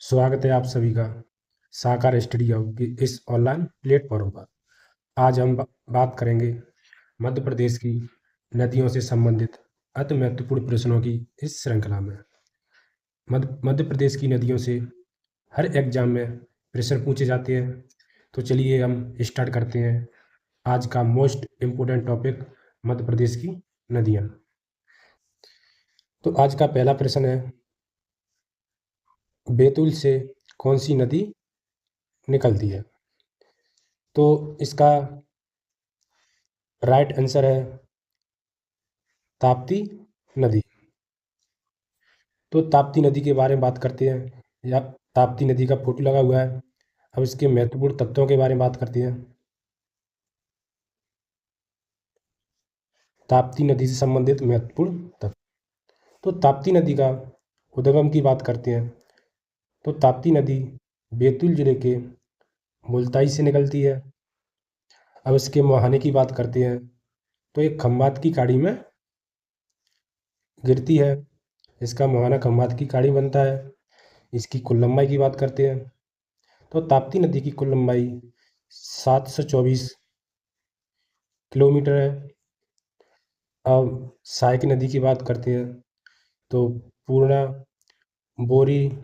स्वागत है आप सभी का साकार स्टडी हब की इस ऑनलाइन प्लेटफॉर्म पर। आज हम बात करेंगे मध्य प्रदेश की नदियों से संबंधित अति महत्वपूर्ण प्रश्नों की इस श्रृंखला में। मध्य प्रदेश की नदियों से हर एग्जाम में प्रश्न पूछे जाते हैं। तो चलिए हम स्टार्ट करते हैं आज का most important topic, Madhya Pradesh की नदियाँ। तो आज का पहला प्रश्न है, बैतूल से कौन सी नदी निकलती है? तो इसका राइट आंसर है ताप्ती नदी। तो ताप्ती नदी के बारे में बात करते हैं। या ताप्ती नदी का फोटो लगा हुआ है। अब इसके महत्वपूर्ण तत्वों के बारे में बात करते हैं। ताप्ती नदी से संबंधित महत्वपूर्ण तत्व। तो ताप्ती नदी का उद्गम की बात करते हैं। तो ताप्ती नदी बैतूल जिले के मुल्ताई से निकलती है। अब इसके मुहाने की बात करते हैं। तो एक खंबात की खाड़ी में गिरती है। इसका मुहाना खंबात की खाड़ी बनता है। इसकी कुल लंबाई की बात करते हैं। तो ताप्ती नदी की कुल लंबाई 724 किलोमीटर है। अब सहायक नदी की बात करते हैं। तो पूर्णा, बोरी,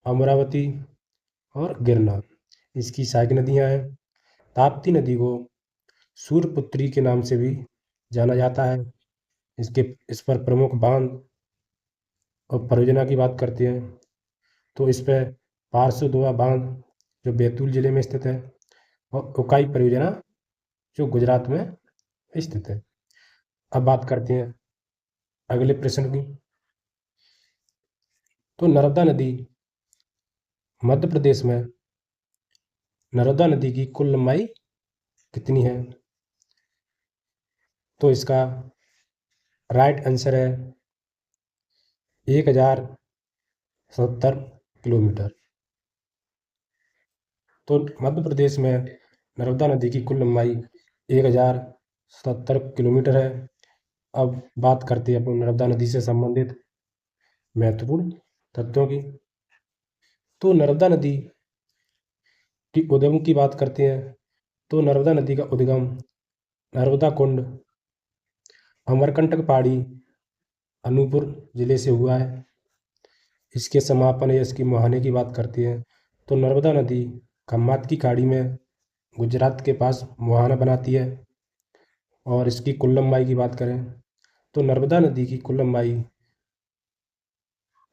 अमरावती और गिरना इसकी सहायक नदियां हैं। ताप्ती नदी को सूर्यपुत्री के नाम से भी जाना जाता है। इस पर प्रमुख बांध और परियोजना की बात करते हैं। तो इस पर पारसोदोआ बांध जो बैतूल जिले में स्थित है, और उकाई परियोजना जो गुजरात में स्थित है। अब बात करते हैं अगले प्रश्न की। तो नर्मदा नदी मध्य प्रदेश में नर्मदा नदी की कुल लंबाई कितनी है? तो इसका राइट आंसर है 1070 किलोमीटर। तो मध्य प्रदेश में नर्मदा नदी की कुल लंबाई 1070 किलोमीटर है। अब बात करते हैं अपन नर्मदा नदी से संबंधित महत्वपूर्ण तत्वों की। तो नर्मदा नदी की उद्गम की बात करते हैं। तो नर्मदा नदी का उद्गम नर्मदा कुंड, अमरकंटक पहाड़ी, अनूपपुर जिले से हुआ है। इसके समापन या इसकी मुहाने की बात करते हैं। तो नर्मदा नदी खम्मात की खाड़ी में गुजरात के पास मुहाना बनाती है। और इसकी कुल लंबाई की बात करें तो नर्मदा नदी की कुल लंबाई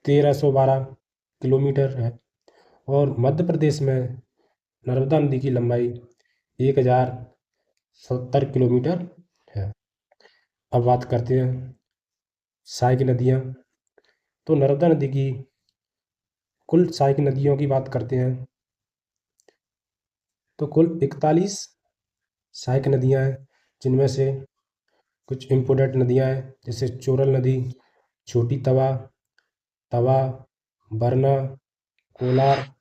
1312 किलोमीटर है। और मध्य प्रदेश में नर्मदा नदी की लंबाई 1070 किलोमीटर है। अब बात करते हैं सहायक नदियाँ। तो नर्मदा नदी की कुल सहायक नदियों की बात करते हैं। तो कुल 41 सहायक नदियाँ हैं, जिनमें से कुछ इम्पोर्टेंट नदियाँ हैं जैसे चोरल नदी, छोटी तवा, तवा, बरना, कोलार,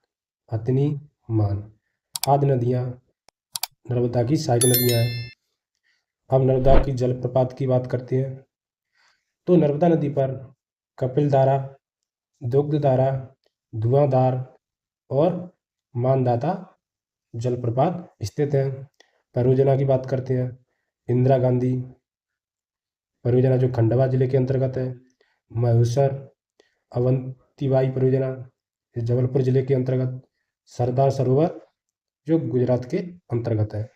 हथनी, मान आदि नदियाँ नर्मदा की सहायक नदियाँ हैं। अब नर्मदा की जलप्रपात की बात करते हैं। तो नर्मदा नदी पर कपिलधारा, दुग्धधारा, धुआंधार और मानदाता जलप्रपात स्थित हैं। परियोजना की बात करते हैं। इंदिरा गांधी परियोजना जो खंडवा जिले के अंतर्गत है। महेश्वर अवंतीबाई परियोजना जबलपुर जिले के अंतर्गत। सरदार सरोवर जो गुजरात के अंतर्गत है।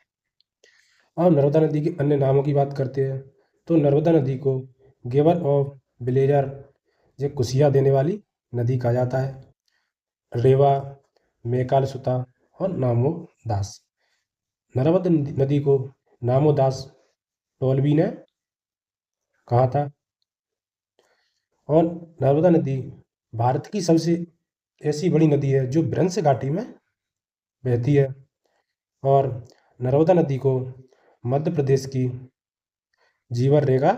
और नर्मदा नदी के अन्य नामों की बात करते हैं। तो नर्मदा नदी को गेवर ऑफ विलेजर जो कुशिया देने वाली नदी कहा जाता है। रेवा, मेकाल सुता और नामो दास। नर्मदा नदी को नामो दास टोलबी ने कहा था। और नर्मदा नदी भारत की सबसे ऐसी बड़ी नदी है जो भ्रंश घाटी में बहती है। और नर्मदा नदी को मध्य प्रदेश की जीवन रेखा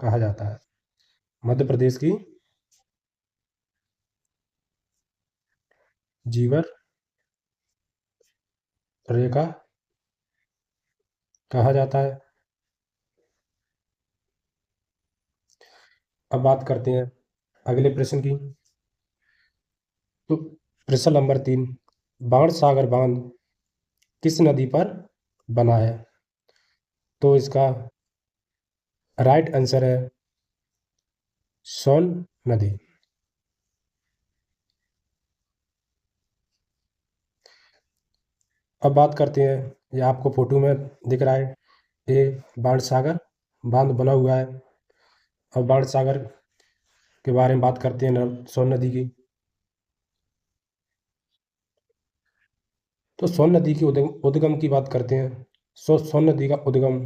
कहा जाता है। मध्य प्रदेश की जीवन रेखा कहा जाता है। अब बात करते हैं अगले प्रश्न की। तो प्रश्न नंबर 3, बाणसागर बांध किस नदी पर बना है? तो इसका राइट आंसर है सोन नदी। अब बात करते हैं, ये आपको फोटो में दिख रहा है, ये बाणसागर बांध बना हुआ है। अब बाणसागर के बारे में बात करते हैं, सोन नदी की। तो सोन नदी की उद्गम की बात करते हैं। सोन नदी का उद्गम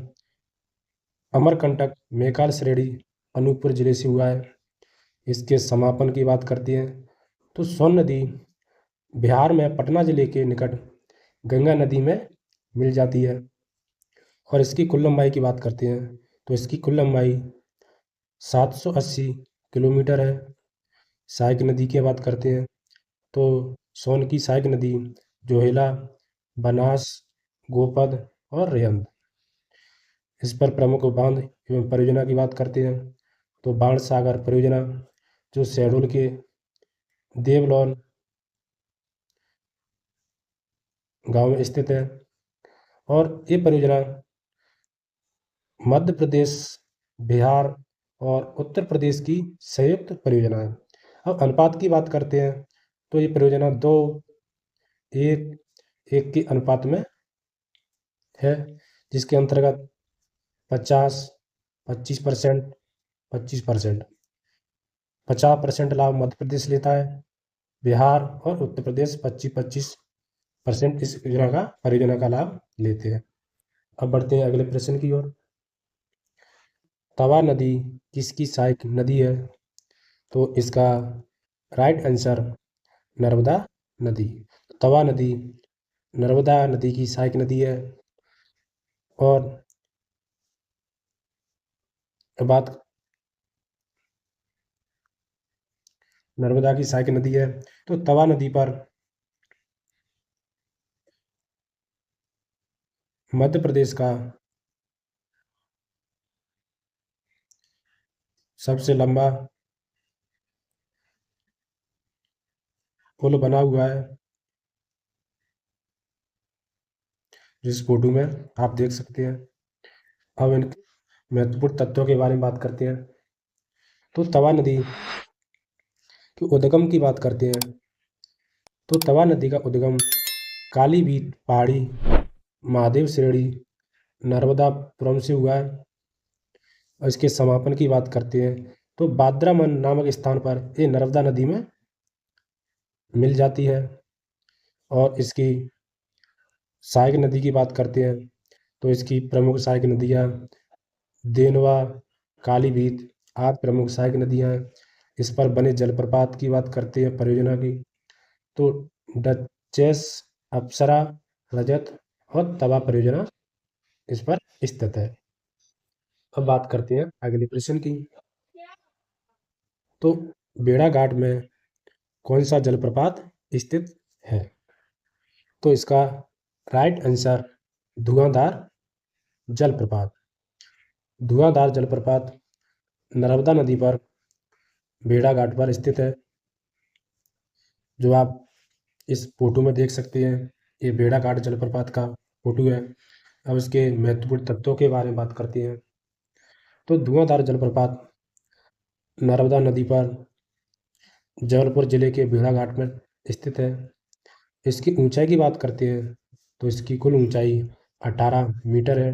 अमरकंटक मेकाल श्रेणी अनूपपुर जिले से हुआ है। इसके समापन की बात करते हैं तो सोन नदी बिहार में पटना जिले के निकट गंगा नदी में मिल जाती है। और इसकी कुल लंबाई की बात करते हैं तो इसकी कुल लंबाई 780 किलोमीटर है। सहायक नदी की बात करते हैं तो सोन की सहायक नदी जोहेला, बनास, गोपद और रेहंद। इस पर प्रमुख बांध एवं परियोजना की बात करते हैं तो बाणसागर परियोजना जो शहडोल के देवलौन गांव में स्थित है, और ये परियोजना मध्य प्रदेश, बिहार और उत्तर प्रदेश की संयुक्त परियोजना है। अब अनुपात की बात करते हैं तो ये परियोजना 2:1 के अनुपात में है, जिसके अंतर्गत 50, 25%, 25%, 50% लाभ मध्य प्रदेश लेता है, बिहार और उत्तर प्रदेश 25-25% इस परियोजना का लाभ लेते हैं। अब बढ़ते हैं अगले प्रश्न की ओर। तवा नदी किसकी सहायक नदी है? तो इसका राइट आंसर नर्मदा नदी। तवा नदी नर्मदा नदी की सहायक नदी है। और बात नर्मदा की सहायक नदी है तो तवा नदी पर मध्य प्रदेश का सबसे लंबा पुल बना हुआ है, जिस फोटो में आप देख सकते हैं। अब इन महत्वपूर्ण तत्वों के बारे में बात करते हैं तो तवा नदी के उद्गम की बात करते हैं तो तवा नदी का उद्गम कालीबीत पहाड़ी महादेव श्रेणी नर्मदापुरम से हुआ है। और इसके समापन की बात करते हैं तो बाद्रामन नामक स्थान पर ये नर्मदा नदी में मिल जाती है। और इसकी सहायक नदी की बात करते हैं तो इसकी प्रमुख सहायक नदियाँ देनवा, कालीबीत आदि प्रमुख सहायक नदियाँ हैं। इस पर बने जलप्रपात की बात करते हैं परियोजना की तो डचेस, अप्सरा, रजत और तवा परियोजना इस पर स्थित है। अब बात करते हैं अगले प्रश्न की। तो भेड़ाघाट में कौन सा जलप्रपात स्थित है? तो इसका राइट आंसर धुआंधार जलप्रपात। धुआंधार जलप्रपात नर्मदा नदी पर भेड़ाघाट पर स्थित है, जो आप इस फोटो में देख सकते हैं। ये भेड़ाघाट जलप्रपात का फोटो है। अब इसके महत्वपूर्ण तत्वों के बारे में बात करते हैं तो धुआंधार जलप्रपात नर्मदा नदी पर जबलपुर जिले के भेड़ाघाट में स्थित है। इसकी ऊंचाई की बात करते हैं तो इसकी कुल ऊंचाई 18 मीटर है।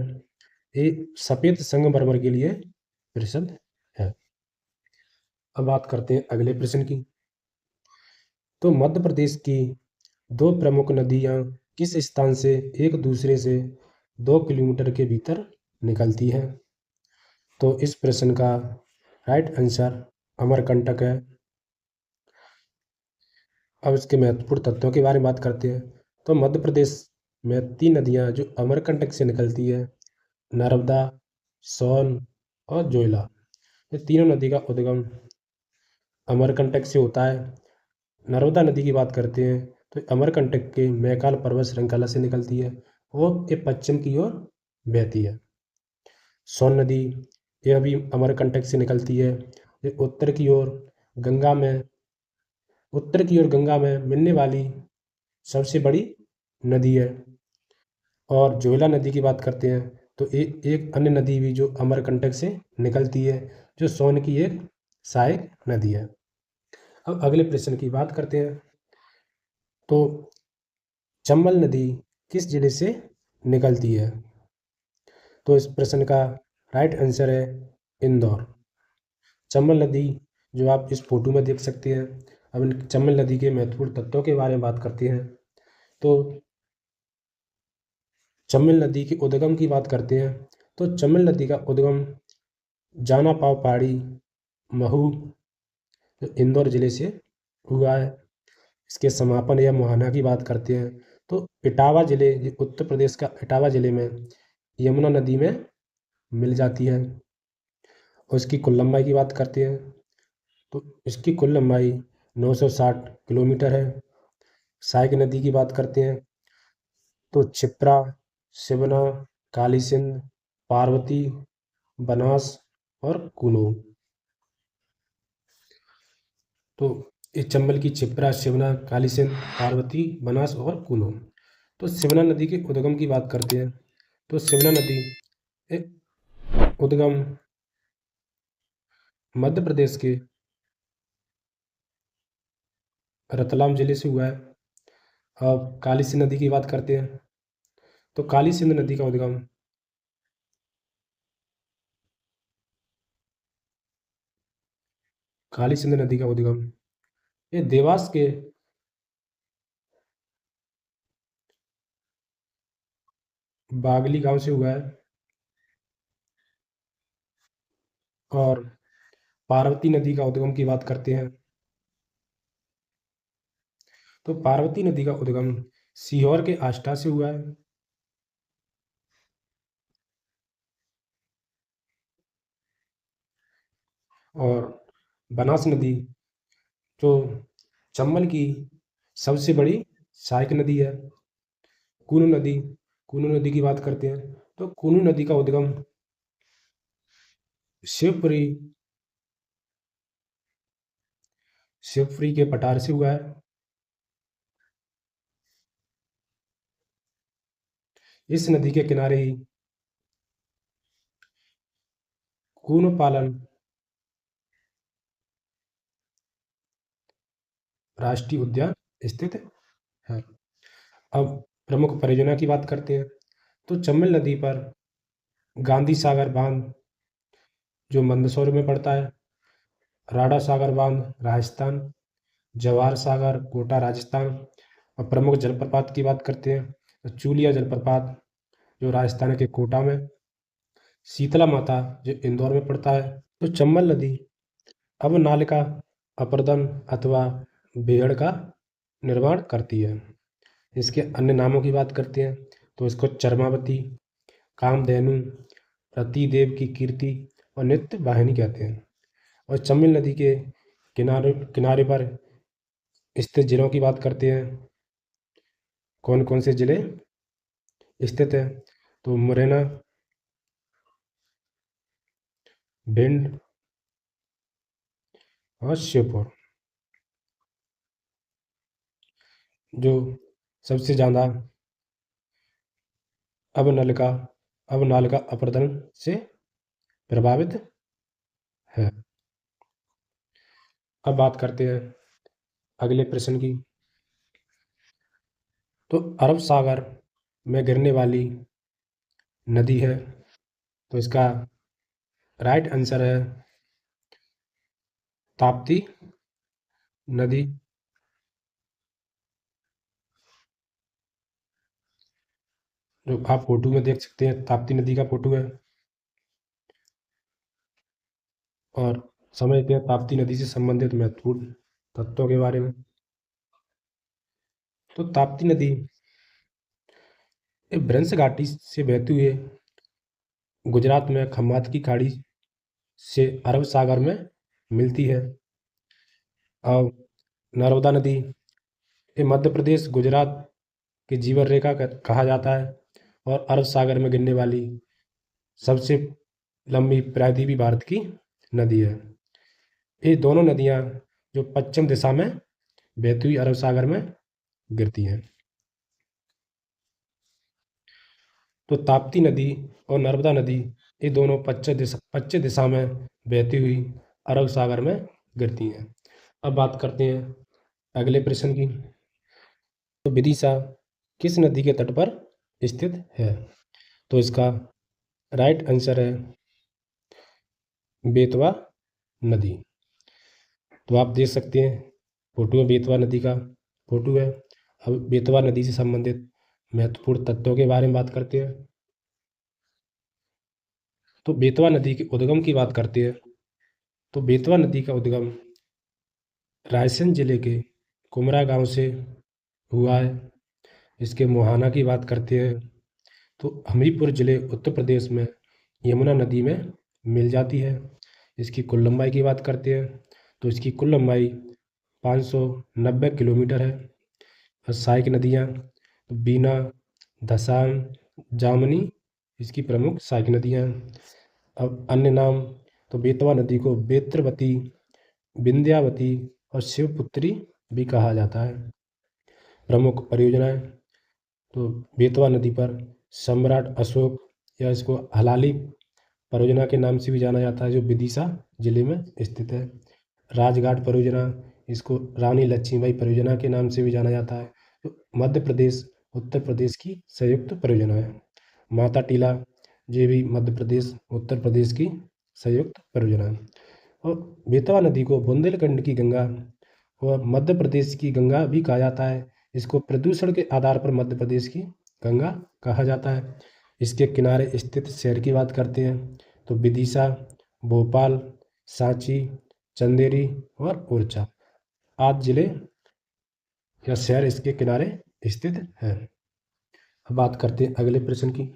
ये सफ़ेद संगमरमर के लिए प्रसिद्ध है। अब बात करते हैं अगले प्रश्न की। तो मध्य प्रदेश की दो प्रमुख नदियाँ किस स्थान से एक दूसरे से 2 किलोमीटर के भीतर निकलती हैं? तो इस प्रश्न का राइट आंसर अमरकंटक है। अब इसके महत्वपूर्ण तत्वों के बारे में बात करते हैं तो मध्य प्रदेश में 3 नदियाँ जो अमरकंटक से निकलती है, नर्मदा, सोन और जोइला। ये तीनों नदी का उद्गम अमरकंटक से होता है। नर्मदा नदी की बात करते हैं तो अमरकंटक के मैकाल पर्वत श्रृंखला से निकलती है और ये पश्चिम की ओर बहती है। सोन नदी यह भी अमरकंटक से निकलती है, ये उत्तर की ओर गंगा में उत्तर की ओर गंगा में मिलने वाली सबसे बड़ी नदी है। और जोयला नदी की बात करते हैं तो एक अन्य नदी भी जो अमरकंटक से निकलती है, जो सोन की एक सहायक नदी है। अब अगले प्रश्न की बात करते हैं। तो चंबल नदी किस जिले से निकलती है? तो इस प्रश्न का राइट आंसर है इंदौर। चंबल नदी जो आप इस फोटो में देख सकते हैं। अब इन चंबल नदी के महत्वपूर्ण तत्वों के बारे में बात करते हैं। तो चंबल नदी के उद्गम की बात करते हैं। तो चंबल नदी का उद्गम जाना पाव पहाड़ी महू जो इंदौर जिले से हुआ है। इसके समापन या मुहाना की बात करते हैं तो इटावा जिले, उत्तर प्रदेश का इटावा जिले में यमुना नदी में मिल जाती है। और इसकी कुल लंबाई की बात करते हैं तो इसकी कुल लंबाई 960 किलोमीटर है। सहायक नदी की बात करते हैं तो क्षिप्रा, शिवना, काली सिंध, पार्वती, बनास और कूनो। तो इस चंबल की क्षिप्रा, शिवना, काली सिंध, पार्वती, बनास और कूनो। तो शिवना नदी के उद्गम की बात करते हैं तो शिवना नदी एक उद्गम मध्य प्रदेश के रतलाम जिले से हुआ है। अब काली सिंध नदी की बात करते हैं तो काली सिंध नदी का उद्गम ये देवास के बागली गांव से हुआ है। और पार्वती नदी का उद्गम की बात करते हैं तो पार्वती नदी का उद्गम सीहोर के आष्टा से हुआ है। और बनास नदी जो चंबल की सबसे बड़ी सहायक नदी है। कूनू नदी, कूनू नदी की बात करते हैं तो कूनू नदी का उद्गम शिवपुरी शिवपुरी के पठार से हुआ है। इस नदी के किनारे ही कूनो पालन राष्ट्रीय उद्यान स्थित है। अब प्रमुख परियोजना की बात करते हैं तो चंबल नदी पर गांधी सागर बांध जो मंदसौर में पड़ता है, राणा सागर बांध राजस्थान, जवाहर सागर कोटा राजस्थान। और प्रमुख जलप्रपात की बात करते हैं तो चूलिया जलप्रपात जो राजस्थान के कोटा में, शीतला माता जो इंदौर में पड़ता है। तो चंबल नदी अवनालिका अपर्दन अथवा बेहड़ का निर्माण करती है। इसके अन्य नामों की बात करते हैं तो इसको चरमावती, कामधेनु, रतिदेव की कीर्ति और नित्य वाहिनी कहते हैं। और चंबल नदी के किनारे किनारे पर स्थित जिलों की बात करते हैं। कौन कौन से जिले स्थित हैं तो मुरैना, भिंड और श्योपुर। जो सबसे ज़्यादा अवनालिका अवनालिका अपर्दन से प्रभावित है। अब बात करते हैं अगले प्रश्न की। तो अरब सागर में गिरने वाली नदी है तो इसका राइट आंसर है ताप्ती नदी। जो आप फोटो में देख सकते हैं ताप्ती नदी का फोटो है। और समझते हैं ताप्ती नदी से संबंधित महत्वपूर्ण तत्वों के बारे में। तो ताप्ती नदी एक भ्रंश घाटी से बहती हुई गुजरात में खम्बात की खाड़ी से अरब सागर में मिलती है। और नर्मदा नदी ये मध्य प्रदेश गुजरात की जीवन रेखा कहा जाता है और अरब सागर में गिरने वाली सबसे लंबी प्रायद्वीपीय भारत की नदी है। ये दोनों नदियाँ जो पश्चिम दिशा में बहती हुई अरब सागर में गिरती हैं। तो ताप्ती नदी और नर्मदा नदी ये दोनों पश्चिम दिशा में बहती हुई अरब सागर में गिरती हैं। अब बात करते हैं अगले प्रश्न की। तो विदिशा किस नदी के तट पर स्थित है? तो इसका राइट आंसर है बेतवा नदी। तो आप देख सकते हैं फोटो में बेतवा नदी का फोटो है। अब बेतवा नदी से संबंधित महत्वपूर्ण तथ्यों के बारे में बात करते हैं। तो बेतवा नदी के उद्गम की बात करते हैं। तो बेतवा नदी का उद्गम रायसेन जिले के कुमरा गांव से हुआ है। इसके मुहाना की बात करते हैं तो हमीरपुर जिले उत्तर प्रदेश में यमुना नदी में मिल जाती है। इसकी कुल लंबाई की बात करते हैं तो इसकी कुल लंबाई 590 किलोमीटर है। और सहायक नदियाँ तो बीना, धसान, जामनी इसकी प्रमुख सहायक नदियाँ हैं। अब अन्य नाम तो बेतवा नदी को बेत्रवती, विंध्यावती और शिवपुत्री भी कहा जाता है। प्रमुख परियोजनाएं तो बेतवा नदी पर सम्राट अशोक या इसको हलाली परियोजना के नाम से भी जाना जाता है जो विदिशा जिले में स्थित है। राजघाट परियोजना इसको रानी लक्ष्मीबाई परियोजना के नाम से भी जाना जाता है। तो मध्य प्रदेश उत्तर प्रदेश की संयुक्त परियोजना है। माता टीला ये भी मध्य प्रदेश उत्तर प्रदेश की संयुक्त परियोजना है। और बेतवा नदी को बुंदेलखंड की गंगा और मध्य प्रदेश की गंगा भी कहा जाता है। इसको प्रदूषण के आधार पर मध्य प्रदेश की गंगा कहा जाता है। इसके किनारे स्थित शहर की बात करते हैं तो विदिशा, भोपाल, सांची, चंदेरी और ओरछा आदि जिले या शहर इसके किनारे स्थित हैं। अब बात करते हैं अगले प्रश्न की।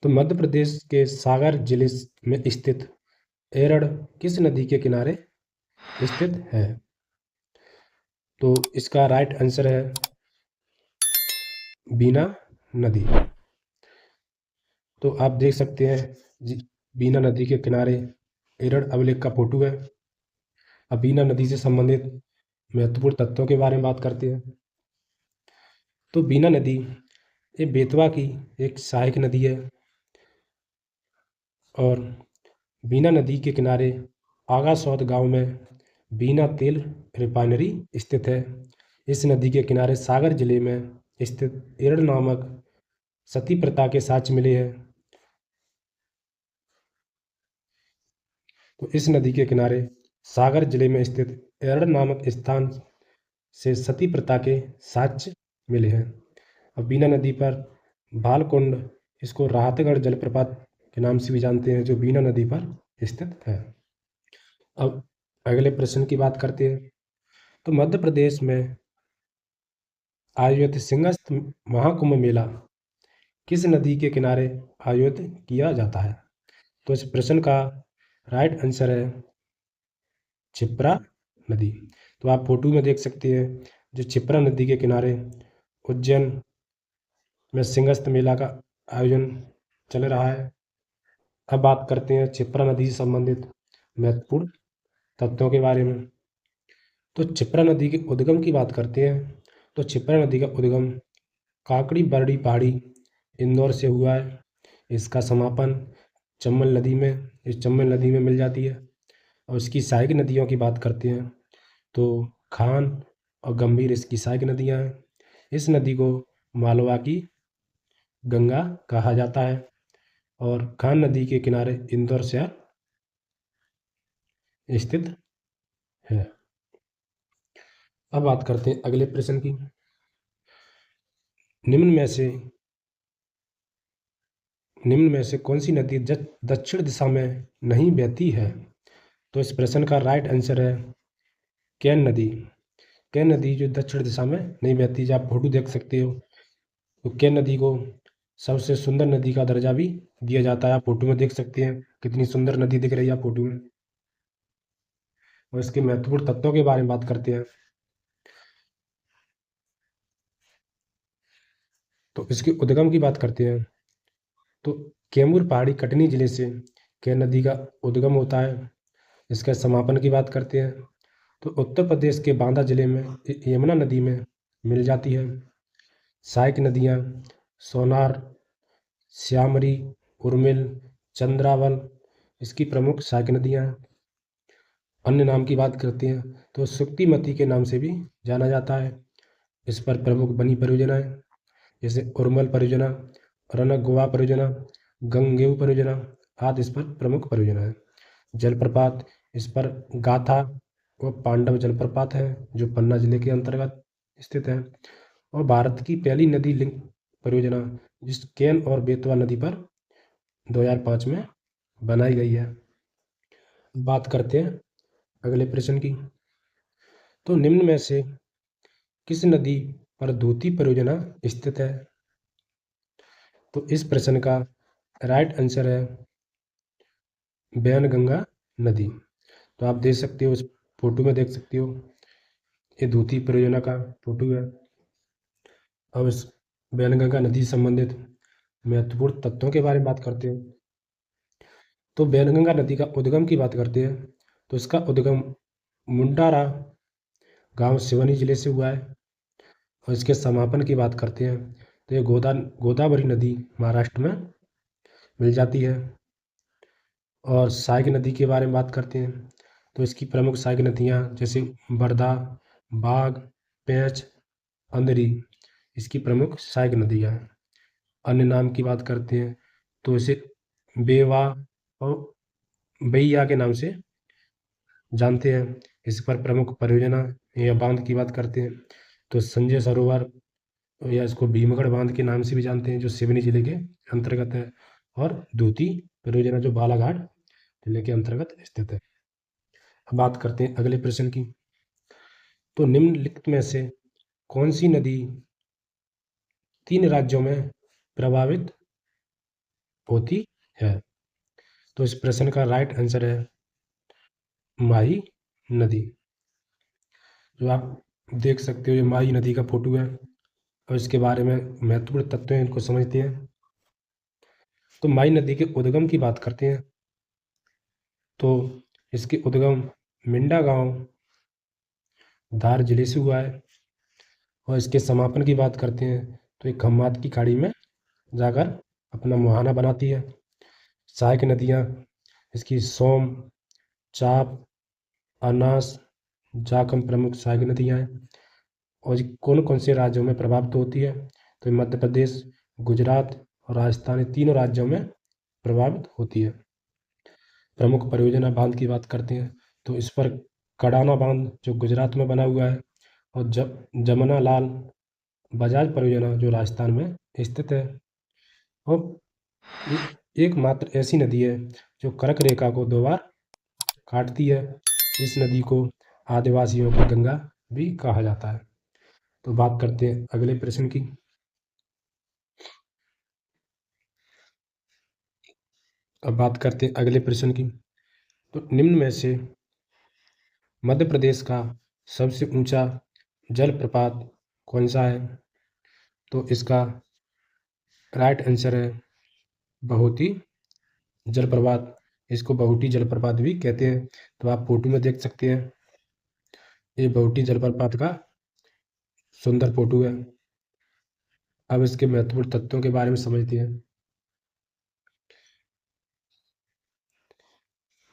तो मध्य प्रदेश के सागर जिले में स्थित एरड़ किस नदी के किनारे स्थित है? तो इसका राइट आंसर है बीना नदी। तो आप देख सकते हैं बीना नदी के किनारे एरड़ अभिलेख का फोटो है। अब बीना नदी से संबंधित महत्वपूर्ण तथ्यों के बारे में बात करते हैं। तो बीना नदी ये बेतवा की एक सहायक नदी है और बीना नदी के किनारे आगासौद गांव में बीना तेल रिफाइनरी स्थित है। इस नदी के किनारे सागर जिले में स्थित एरड़ नामक सती प्रथा के साक्ष्य मिले हैं। तो इस नदी के किनारे सागर जिले में स्थित एरड़ नामक स्थान से सती प्रथा के साक्ष्य मिले हैं। अब बीना नदी पर भालकुंड इसको राहतगढ़ जलप्रपात के नाम से भी जानते हैं जो बीना नदी पर स्थित है। अब अगले प्रश्न की बात करते हैं। तो मध्य प्रदेश में आयोजित सिंहस्थ महाकुंभ मेला किस नदी के किनारे आयोजित किया जाता है? तो इस प्रश्न का राइट आंसर है क्षिप्रा नदी। तो आप फोटो में देख सकते हैं जो क्षिप्रा नदी के किनारे उज्जैन में सिंहस्थ मेला का आयोजन चल रहा है। अब बात करते हैं क्षिप्रा नदी से संबंधित महत्वपूर्ण तथ्यों के बारे में। तो क्षिप्रा नदी के उद्गम की बात करते हैं तो क्षिप्रा नदी का उद्गम काकड़ी बरड़ी पहाड़ी इंदौर से हुआ है। इसका समापन चंबल नदी में मिल जाती है। और इसकी सहायक नदियों की बात करते हैं तो खान और गंभीर इसकी सहायक नदियाँ हैं। इस नदी को मालवा की गंगा कहा जाता है और खान नदी के किनारे इंदौर शहर स्थित है। अब बात करते हैं अगले प्रश्न की। निम्न में से कौन सी नदी दक्षिण दिशा में नहीं बहती है? तो इस प्रश्न का राइट आंसर है केन नदी। केन नदी जो दक्षिण दिशा में नहीं बहती, जब आप फोटो देख सकते हो तो केन नदी को सबसे सुंदर नदी का दर्जा भी दिया जाता है। आप फोटो में देख सकते हैं कितनी सुंदर नदी दिख रही है आप फोटो में। और इसके महत्वपूर्ण तत्वों के बारे में बात करते हैं तो इसके उद्गम की बात करते हैं तो कैमूर पहाड़ी कटनी जिले से केन नदी का उद्गम होता है। इसके समापन की बात करते हैं तो उत्तर प्रदेश के बांदा जिले में यमुना नदी में मिल जाती है। सहायक नदियाँ सोनार, श्यामरी, उर्मिल, चंद्रावल इसकी प्रमुख सहायक नदियाँ हैं। अन्य नाम की बात करते हैं तो सुक्तिमती के नाम से भी जाना जाता है। इस पर प्रमुख बनी परियोजनाएं जैसे उर्मल परियोजना, रनक गोवा परियोजना, गंगेऊ परियोजना आदि इस पर प्रमुख परियोजना है। जलप्रपात इस पर गाथा व पांडव जलप्रपात है जो पन्ना जिले के अंतर्गत स्थित है। और भारत की पहली नदी लिंक परियोजना जिस केन और बेतवा नदी पर 2005 में बनाई गई है। बात करते हैं अगले प्रश्न की। तो निम्न में से किस नदी पर दूती परियोजना स्थित है? तो इस प्रश्न का राइट आंसर है बैनगंगा नदी। तो आप देख सकते हो, इस फोटो में देख सकते हो, ये दूती परियोजना का फोटो है। अब इस बैनगंगा नदी से संबंधित महत्वपूर्ण तत्वों के बारे में बात करते हैं। तो बैनगंगा नदी का उद्गम की बात करते हैं तो इसका उद्गम मुंडारा गांव सिवनी जिले से हुआ है। और इसके समापन की बात करते हैं तो ये गोदावरी नदी महाराष्ट्र में मिल जाती है। और सहायक नदी के बारे में बात करते हैं तो इसकी प्रमुख सहायक नदियाँ जैसे वर्धा, बाघ, पेंच, अंधरी इसकी प्रमुख सहायक नदियाँ हैं। अन्य नाम की बात करते हैं तो इसे बेवा और बैया के नाम से जानते हैं। इस पर प्रमुख परियोजना या बांध की बात करते हैं तो संजय सरोवर या इसको भीमगढ़ बांध के नाम से भी जानते हैं जो सिवनी जिले के अंतर्गत है। और दूती परियोजना जो बालाघाट जिले के अंतर्गत स्थित है। अब बात करते हैं अगले प्रश्न की। तो निम्नलिखित में से कौन सी नदी 3 राज्यों में प्रभावित होती है? तो इस प्रश्न का राइट आंसर है माही नदी। जो आप देख सकते हो ये माही नदी का फोटो है और इसके बारे में महत्वपूर्ण तत्व हैं, इनको समझते हैं। तो माही नदी के उद्गम की बात करते हैं तो इसके उद्गम मिंडा गांव धार जिले से हुआ है। और इसके समापन की बात करते हैं तो एक खम्मात की खाड़ी में जाकर अपना मुहाना बनाती है। सहायक नदियाँ इसकी सोम, चाप, अनास, जाखम प्रमुख सहायक नदियाँ हैं। और कौन कौन से राज्यों में प्रभावित होती है? तो मध्य प्रदेश, गुजरात और राजस्थान तीनों राज्यों में प्रभावित होती है। प्रमुख परियोजना बांध की बात करते हैं तो इस पर कडाना बांध जो गुजरात में बना हुआ है और जमुना लाल बजाज परियोजना जो राजस्थान में स्थित है। और एकमात्र ऐसी नदी है जो कर्क रेखा को 2 बार काटती है। इस नदी को आदिवासियों की गंगा भी कहा जाता है। तो बात करते हैं अगले प्रश्न की। अब बात करते हैं अगले प्रश्न की। तो निम्न में से मध्य प्रदेश का सबसे ऊंचा जलप्रपात कौन सा है? तो इसका राइट आंसर है बहुती जलप्रपात। इसको बहुटी जलप्रपात भी कहते हैं। तो आप फोटो में देख सकते हैं ये बहुटी जलप्रपात का सुंदर फोटो है। अब इसके महत्वपूर्ण तत्वों के बारे में समझते हैं।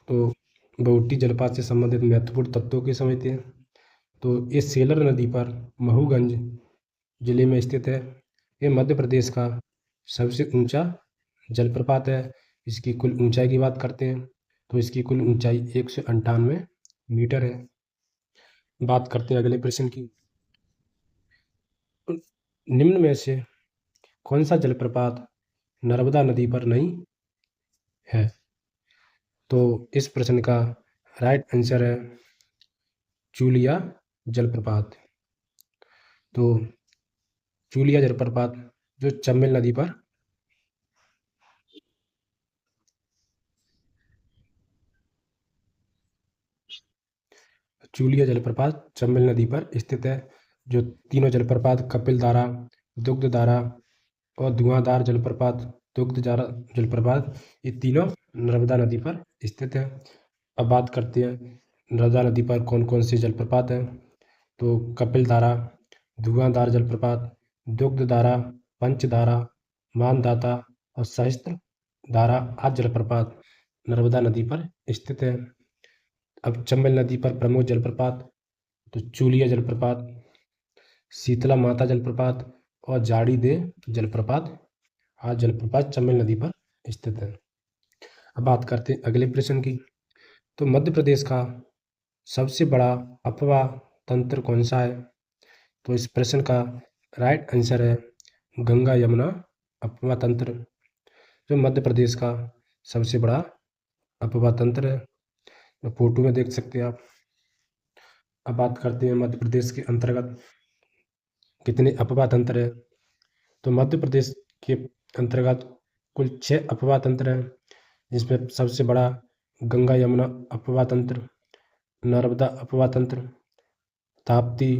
तो बहुटी जलप्रपात से संबंधित महत्वपूर्ण तत्वों के समझते हैं। तो ये सेलर नदी पर महूगंज जिले में स्थित है। ये मध्य प्रदेश का सबसे ऊंचा जलप्रपात है। इसकी कुल ऊंचाई की बात करते हैं तो इसकी कुल ऊंचाई 198 मीटर है। बात करते हैं अगले प्रश्न की। निम्न में से कौन सा जलप्रपात नर्मदा नदी पर नहीं है? तो इस प्रश्न का राइट आंसर है चूलिया जलप्रपात। तो चूलिया जलप्रपात जो चंबल नदी पर चूलिया जलप्रपात चंबल नदी पर स्थित है। जो तीनों जलप्रपात कपिलधारा, दुग्धधारा और धुआंधार जलप्रपात, दुग्धधारा जलप्रपात ये तीनों नर्मदा नदी पर स्थित है। अब बात करते हैं नर्मदा नदी पर कौन कौन से जलप्रपात हैं? तो कपिलधारा, धुआंधार जलप्रपात, दुग्धधारा, पंचधारा, मानधाता और सहस्त्रधारा आदि जलप्रपात नर्मदा नदी पर स्थित है। अब चंबल नदी पर प्रमुख जलप्रपात तो चूलिया जलप्रपात, शीतला माता जलप्रपात और जाड़ी दे जलप्रपात आज जलप्रपात चंबल नदी पर स्थित है। अब बात करते हैं अगले प्रश्न की। तो मध्य प्रदेश का सबसे बड़ा अफवाह तंत्र कौन सा है? तो इस प्रश्न का राइट आंसर है गंगा यमुना अफवाह तंत्र, जो मध्य प्रदेश का सबसे बड़ा अफवाह तंत्र है। तो फोटो में देख सकते हैं आप। अब बात करते हैं मध्य प्रदेश के अंतर्गत कितने अफवाह तंत्र है। तो मध्य प्रदेश के अंतर्गत कुल 6 अफवाह तंत्र हैं, जिसमें सबसे बड़ा गंगा यमुना अफवाह तंत्र, नर्मदा अफवाह तंत्र, ताप्ती,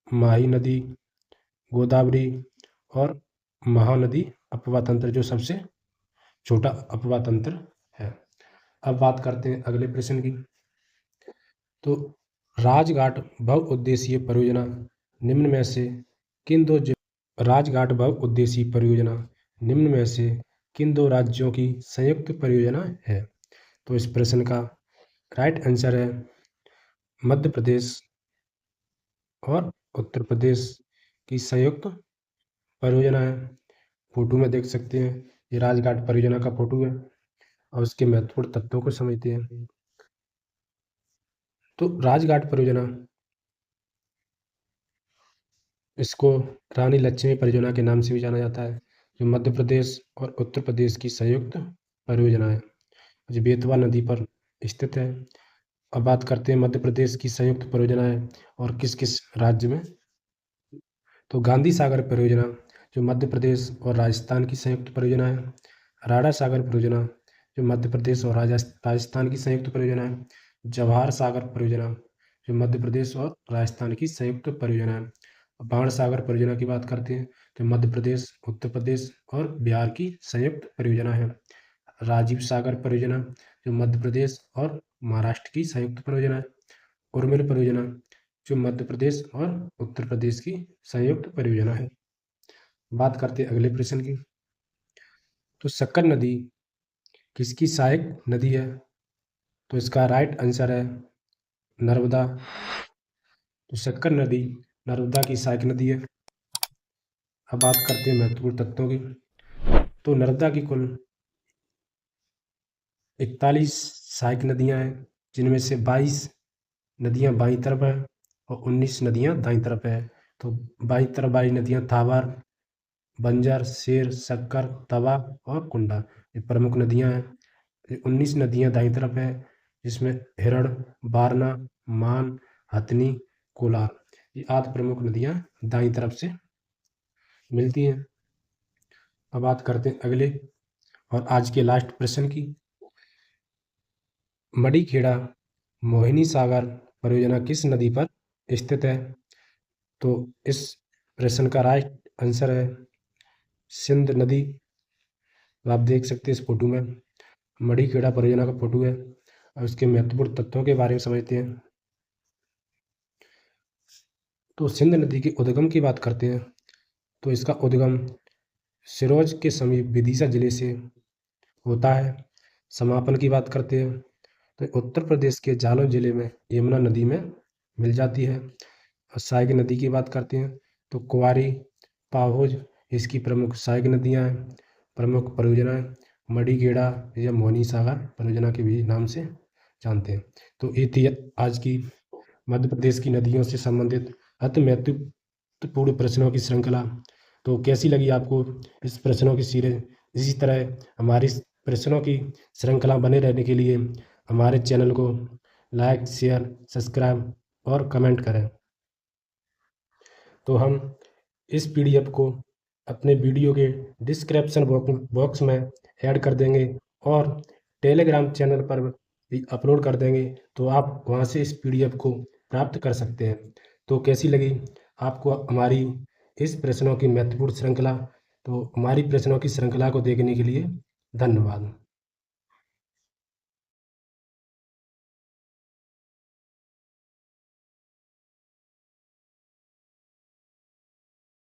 माही नदी, गोदावरी और महानदी अफवाह तंत्र जो सबसे छोटा अफवाह तंत्र है। अब बात करते हैं अगले प्रश्न की। तो राजघाट बहुउद्देशीय परियोजना निम्न में से किन दो राजघाट बहुउद्देशीय परियोजना निम्न में से किन दो राज्यों की संयुक्त परियोजना है? तो इस प्रश्न का राइट आंसर है मध्य प्रदेश और उत्तर प्रदेश की संयुक्त परियोजना है। फोटो में देख सकते हैं, ये राजघाट परियोजना का फोटो है और उसके महत्वपूर्ण तत्वों को समझते हैं। तो राजघाट परियोजना, इसको रानी लक्ष्मी परियोजना के नाम से भी जाना जाता है, जो मध्य प्रदेश और उत्तर प्रदेश की संयुक्त परियोजना है, जो बेतवा नदी पर स्थित है। अब बात करते हैं मध्य प्रदेश की संयुक्त परियोजना है और किस किस राज्य में। तो गांधी सागर परियोजना जो मध्य प्रदेश और राजस्थान की संयुक्त परियोजना है, राणा सागर परियोजना जो मध्य प्रदेश और राजस्थान की संयुक्त परियोजना है, जवाहर सागर परियोजना जो मध्य प्रदेश और राजस्थान की संयुक्त परियोजना है। बाण सागर परियोजना की बात करते हैं तो मध्य प्रदेश, उत्तर प्रदेश और बिहार की संयुक्त परियोजना है। राजीव सागर परियोजना जो मध्य प्रदेश और महाराष्ट्र की संयुक्त परियोजना है। उर्मिल परियोजना जो मध्य प्रदेश और उत्तर प्रदेश की संयुक्त परियोजना है। बात करते हैं अगले प्रश्न की। तो शक्कर नदी किसकी सहायक नदी है? तो इसका राइट आंसर है नर्मदा। तो शक्कर नदी नर्मदा की सहायक नदी है। अब बात करते हैं महत्वपूर्ण तत्वों की। तो नर्मदा की कुल 41 सहायक नदियां हैं, जिनमें से 22 नदियां बाईं तरफ है और 19 नदियां दाईं तरफ है। तो बाईं तरफ वाली नदियां थावर, बंजर, शेर, शक्कर, तवा और कुंडा, ये प्रमुख नदियां हैं। 19 नदियां दाईं तरफ है, जिसमें हिरण, बारना, मान, हथनी, कोलार, ये आठ प्रमुख नदियां दाईं तरफ से मिलती हैं। अब बात करते हैं अगले और आज के लास्ट प्रश्न की। मडीखेड़ा मोहिनी सागर परियोजना किस नदी पर स्थित है? तो इस प्रश्न का राइट आंसर है सिंध नदी। आप देख सकते हैं इस फोटो में मडीखेड़ा परियोजना का फोटो है और उसके महत्वपूर्ण तत्वों के बारे में समझते हैं। तो सिंध नदी के उद्गम की बात करते हैं तो इसका उद्गम सिरोंज के समीप विदिशा जिले से होता है। समापन की बात करते हैं तो उत्तर प्रदेश के जालौन जिले में यमुना नदी में मिल जाती है। और सहायक नदी की बात करते हैं तो कुंवारी, पाहोज इसकी प्रमुख सहायक नदियां हैं। प्रमुख परियोजनाएं मडीखेड़ा या मोहिनी सागर परियोजना के भी नाम से जानते हैं। तो ये थी आज की मध्य प्रदेश की नदियों से संबंधित अति महत्वपूर्ण प्रश्नों की श्रृंखला। तो कैसी लगी आपको इस प्रश्नों की सीरीज? इसी तरह हमारी प्रश्नों की श्रृंखला बने रहने के लिए हमारे चैनल को लाइक, शेयर, सब्सक्राइब और कमेंट करें। तो हम इस PDF को अपने वीडियो के डिस्क्रिप्शन बॉक्स में ऐड कर देंगे और टेलीग्राम चैनल पर भी अपलोड कर देंगे, तो आप वहां से इस PDF को प्राप्त कर सकते हैं। तो कैसी लगी आपको हमारी इस प्रश्नों की महत्वपूर्ण श्रृंखला? तो हमारी प्रश्नों की श्रृंखला को देखने के लिए धन्यवाद।